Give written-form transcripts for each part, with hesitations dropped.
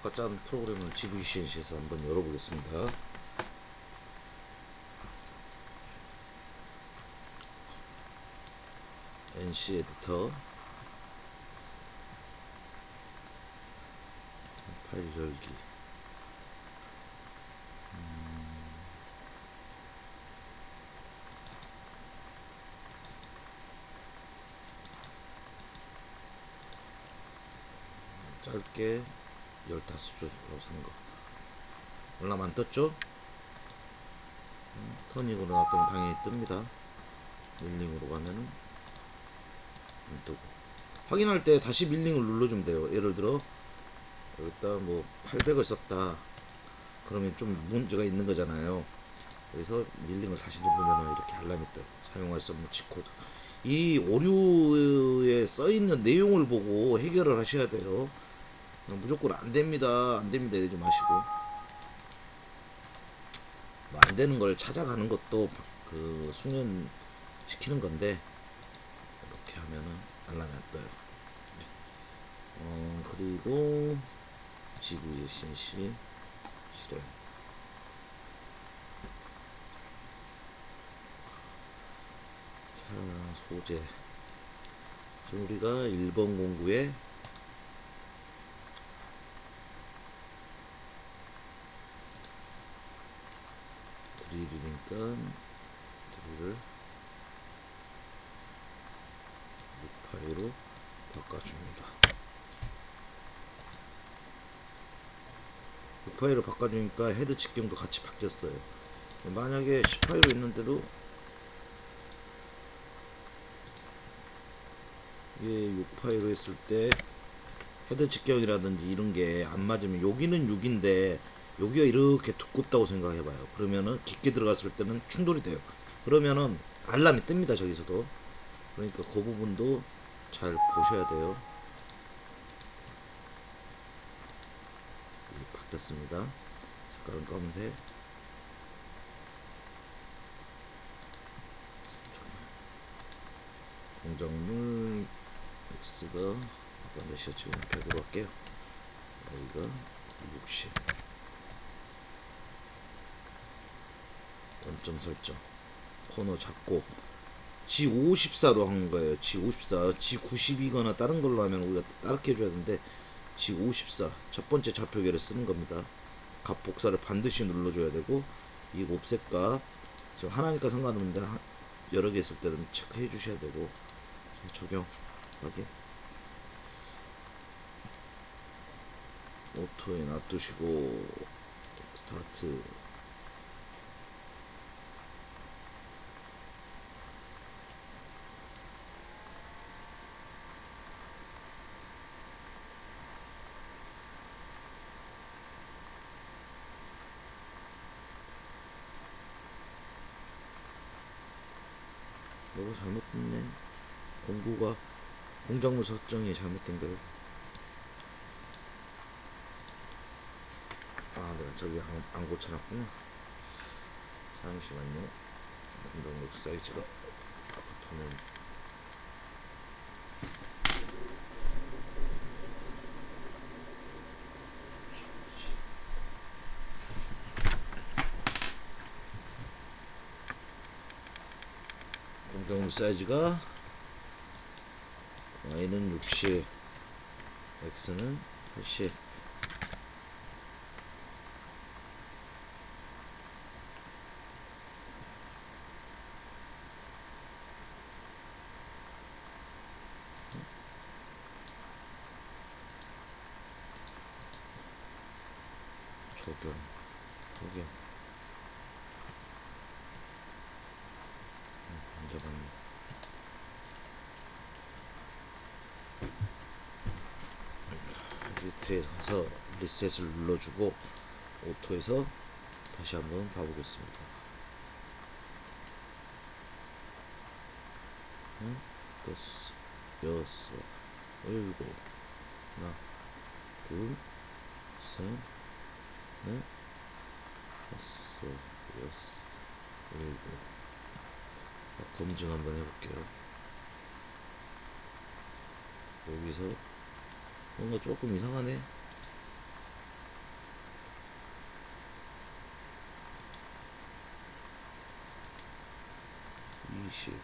아까 짠 프로그램을 GVCNC에서 한번 열어보겠습니다. NC 에디터 파일 열기. 짧게 15조로 산 거. 얼마 안 떴죠? 터닝으로 놨더니 당연히 뜹니다. 밀링으로 가면은 안 뜨고. 확인할 때 다시 밀링을 눌러주면 돼요. 예를 들어 여기다 뭐 800을 썼다. 그러면 좀 문제가 있는 거잖아요. 그래서 밀링을 다시 누르면 이렇게 알람이 떠요. 사용할 수 없는 G코드. 이 오류에 써있는 내용을 보고 해결을 하셔야 돼요. 무조건 안됩니다 안됩니다 이러지 마시고, 뭐 안되는 걸 찾아가는 것도 그 숙련 시키는 건데, 이렇게 하면은 알람이 안 떠요. 그리고 GVCNC 실행. 자, 소재. 지금 우리가 1번 공구에 드릴이니까 드릴을 6파이로 바꿔줍니다. 6파이로 바꿔주니까 헤드 직경도 같이 바뀌었어요. 만약에 10파이로 있는데도 이게 6파이로 했을 때 헤드 직경이라든지 이런 게 안 맞으면, 여기는 6인데 여기가 이렇게 두껍다고 생각해봐요. 그러면은 깊게 들어갔을 때는 충돌이 돼요. 그러면은 알람이 뜹니다. 저기서도. 그러니까 그 부분도 잘 보셔야 돼요. 바뀌었습니다. 색깔은 검은색. 공작물 X가 아까 몇이야? 지금 100으로 할게요. Y가 60. 원점 설정. 코너 잡고 G54로 한 거예요. G54, G92거나 다른 걸로 하면 우리가 따르게 해줘야 되는데, G54 첫 번째 좌표계를 쓰는 겁니다. 값 복사를 반드시 눌러줘야 되고, 이 옵셋값 지금 하나니까 상관없는데 여러 개 있을 때는 체크해 주셔야 되고. 적용 확인. 오토에 놔두시고 스타트. 뭐가 잘못됐네. 공구가 공작물 설정이 잘못된 거예요. 아, 내가 저기 안 고쳐놨구나. 잠시만요. 공작물 사이즈가 아까부터는 공작물 사이즈가 Y는 60, X는 80. 적용, 확인. 먼저 봤네. 에디트에 가서 리셋을 눌러주고 오토에서 다시 한번 봐보겠습니다. 다섯, 여섯, 일곱, 하나, 둘, 셋, 넷, 다섯, 여섯, 일곱. 검증 한번 해볼게요. 여기서 뭔가 조금 이상하네. 20.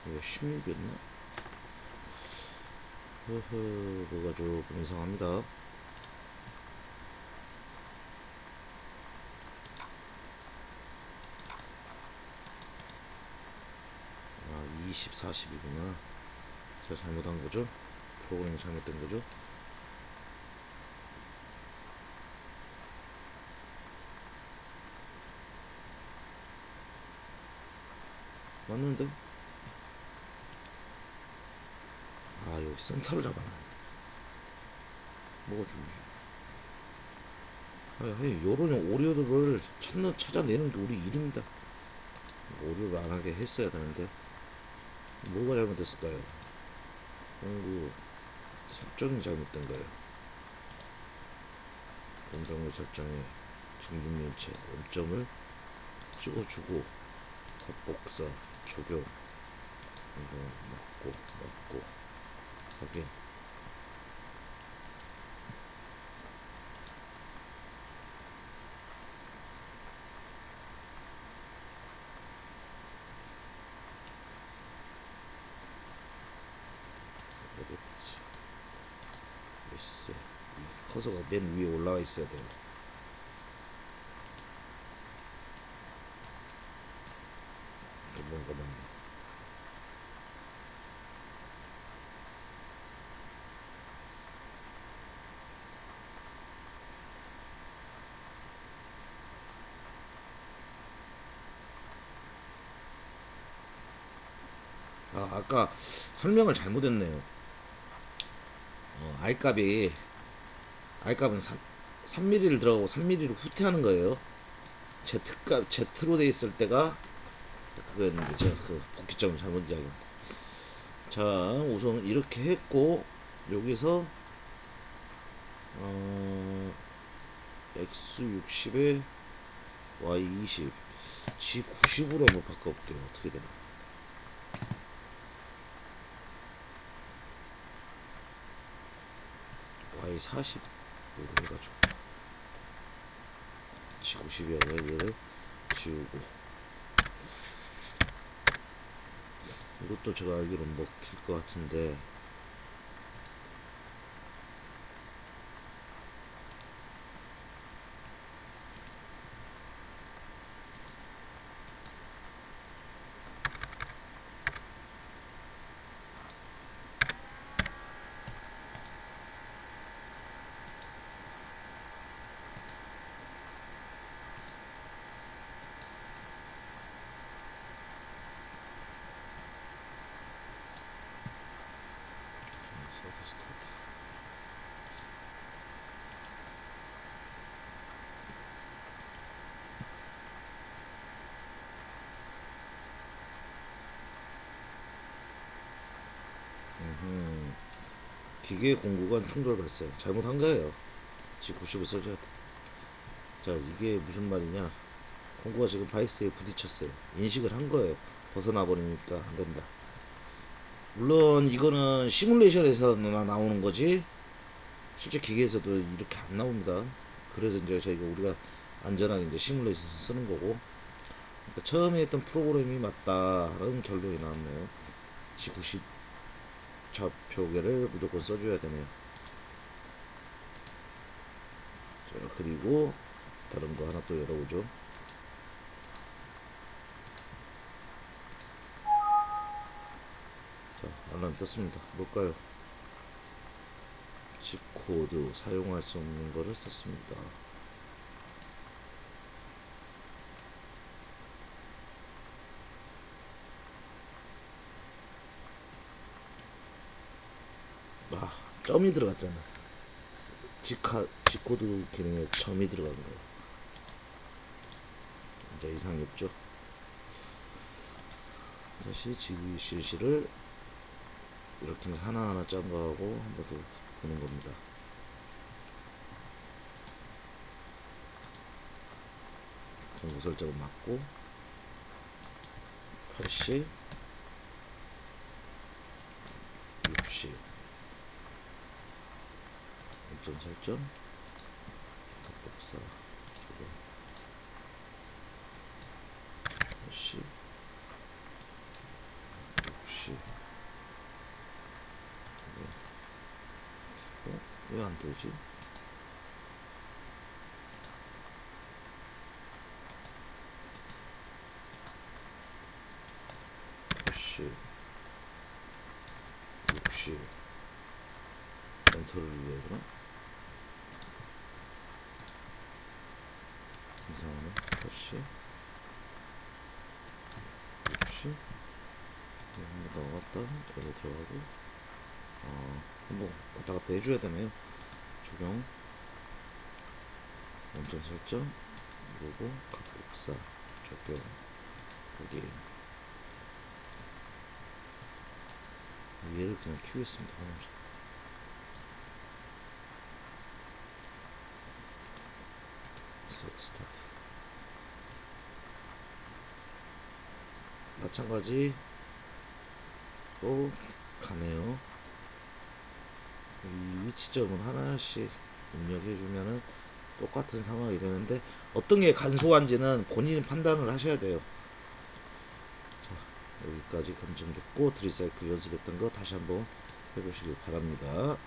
이거 16이었나? 허허, 뭐가 조금 이상합니다. 아, 20, 40이구나. 제가 잘못한 거죠? 프로그램이 잘못된 거죠? 맞는데? 아, 여기 센터를 잡아놨네. 뭐가 중요해? 아니, 요런 오류를 찾아내는 게 우리 일입니다. 오류를 안 하게 했어야 되는데. 뭐가 잘못됐을까요? 공구 설정이 잘못된 거예요. 공정물 설정에 증진면체 원점을 찍어주고 겉복사 적용 맞고 확인. 어디지? 글쎄, 이 커서가 맨 위에 올라와 있어야 돼요. 뭔가 맞네. 아, 아까 설명을 잘못했네요. I값은 3mm를 들어가고 3mm를 후퇴하는 거예요. Z로 돼 있을 때가 그건 제가 그 복귀점을 잘못 이야기합니다. 자, 우선 이렇게 했고 여기서 x 60에 y 20 g 90으로 한번 바꿔볼게요. 어떻게 되나? y 40으로 해가지고 g 90이야. 얘를 지우고 이것도 제가 알기로는 먹힐 것 같은데 서브 스타트. 기계 공구간 충돌 발생. 잘못한 거예요. G90을 써줘야 돼. 자, 이게 무슨 말이냐? 공구가 지금 바이스에 부딪혔어요. 인식을 한 거예요. 벗어나 버리니까 안 된다. 물론 이거는 시뮬레이션에서 나오는 거지 실제 기계에서도 이렇게 안 나옵니다. 그래서 이제 저희가 우리가 안전하게 이제 시뮬레이션 쓰는 거고. 그러니까 처음에 했던 프로그램이 맞다라는 결론이 나왔네요. G90 좌표계를 무조건 써줘야 되네요. 자, 그리고 다른 거 하나 또 열어보죠. 자, 알람 떴습니다. 뭘까요? G코드 사용할 수 없는 거를 썼습니다. 아, 점이 들어갔잖아. G코드 기능에 점이 들어간 거예요. 이제 이상이 없죠. 다시 GVCC를 이렇게 하나하나 짠 거하고 한 번 더 보는 겁니다. 공구 설정은 맞고 80 60 원점 설정 복사 푸시. 왜 안 되지? 푸시 60 엔터를 눌러야 되나? 이상하네. 푸시 60 한번 나갔다 여기 들어가고 한번 왔다 갔다 해줘야 되네요. 적용 원점 설정 누르고 각국사 적용 확인. 얘를 그냥 키우겠습니다. 스타트. 마찬가지 가네요. 이 위치점을 하나씩 입력해주면은 똑같은 상황이 되는데 어떤 게 간소한지는 본인이 판단을 하셔야 돼요. 자, 여기까지 검증됐고 드리사이클 연습했던 거 다시 한번 해보시길 바랍니다.